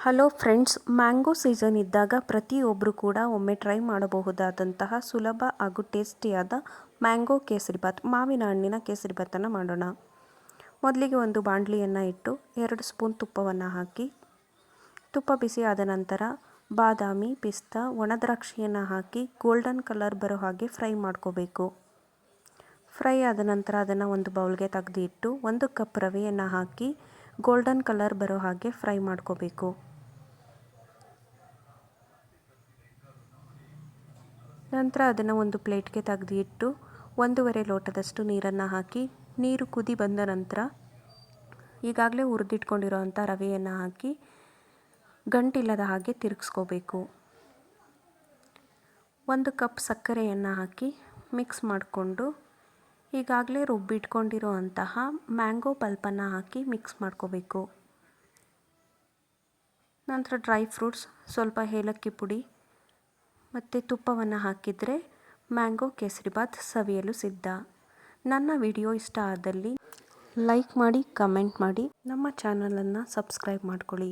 Hello friends, mango season ಇದ್ದಾಗ ಪ್ರತಿಯೊಬ್ಬರು ಕೂಡ ಒಮ್ಮೆ ಟ್ರೈ ಮಾಡಬಹುದಾದಂತಹ ಸುಲಭ ಹಾಗೂ ಟೇಸ್ಟಿಯಾದ ಮ್ಯಾಂಗೋ ಕೇಸರಿಬಾತ್, ಮಾವಿನ ಹಣ್ಣಿನ ಕೇಸರಿಬಾತನ್ನು ಮಾಡೋಣ. ಮೊದಲಿಗೆ ಒಂದು ಬಾಣಲಿಯನ್ನು ಇಟ್ಟು 2 ಸ್ಪೂನ್ ತುಪ್ಪವನ್ನು ಹಾಕಿ, ತುಪ್ಪ ಬಿಸಿ ಆದ ನಂತರ ಬಾದಾಮಿ, ಪಿಸ್ತಾ, ಒಣದ್ರಾಕ್ಷಿಯನ್ನು ಹಾಕಿ ಗೋಲ್ಡನ್ ಕಲರ್ ಬರೋ ಹಾಗೆ ಫ್ರೈ ಮಾಡ್ಕೋಬೇಕು. ಫ್ರೈ ಆದ ನಂತರ ಅದನ್ನು ಒಂದು ಬೌಲ್ಗೆ ತೆಗೆದು ಇಟ್ಟು 1 ಕಪ್ ರವೆಯನ್ನು ಹಾಕಿ ಗೋಲ್ಡನ್ ಕಲರ್ ಬರೋ ಹಾಗೆ ಫ್ರೈ ಮಾಡ್ಕೋಬೇಕು. ನಂತರ ಅದನ್ನು ಒಂದು ಪ್ಲೇಟ್ಗೆ ತೆಗೆದು ಇಟ್ಟು 1.5 ಲೋಟದಷ್ಟು ನೀರನ್ನು ಹಾಕಿ, ನೀರು ಕುದಿ ಬಂದ ನಂತರ ಈಗಾಗಲೇ ಹುರಿದಿಟ್ಕೊಂಡಿರೋ ಅಂಥ ರವೆಯನ್ನು ಹಾಕಿ ಗಂಟಿಲ್ಲದ ಹಾಗೆ ತಿರುಗಿಸ್ಕೋಬೇಕು. 1 ಕಪ್ ಸಕ್ಕರೆಯನ್ನು ಹಾಕಿ ಮಿಕ್ಸ್ ಮಾಡಿಕೊಂಡು ಈಗಾಗಲೇ ರುಬ್ಬಿಟ್ಕೊಂಡಿರೋ ಅಂತಹ ಮ್ಯಾಂಗೋ ಪಲ್ಪನ್ನು ಹಾಕಿ ಮಿಕ್ಸ್ ಮಾಡ್ಕೋಬೇಕು. ನಂತರ ಡ್ರೈ ಫ್ರೂಟ್ಸ್, ಸ್ವಲ್ಪ ಏಲಕ್ಕಿ ಪುಡಿ ಮತ್ತು ತುಪ್ಪವನ್ನು ಹಾಕಿದರೆ ಮ್ಯಾಂಗೋ ಕೇಸರಿಬಾತ್ ಸವಿಯಲು ಸಿದ್ಧ. ನನ್ನ ವಿಡಿಯೋ ಇಷ್ಟ ಆದಲ್ಲಿ ಲೈಕ್ ಮಾಡಿ, ಕಮೆಂಟ್ ಮಾಡಿ, ನಮ್ಮ ಚಾನಲನ್ನು ಸಬ್ಸ್ಕ್ರೈಬ್ ಮಾಡ್ಕೊಳ್ಳಿ.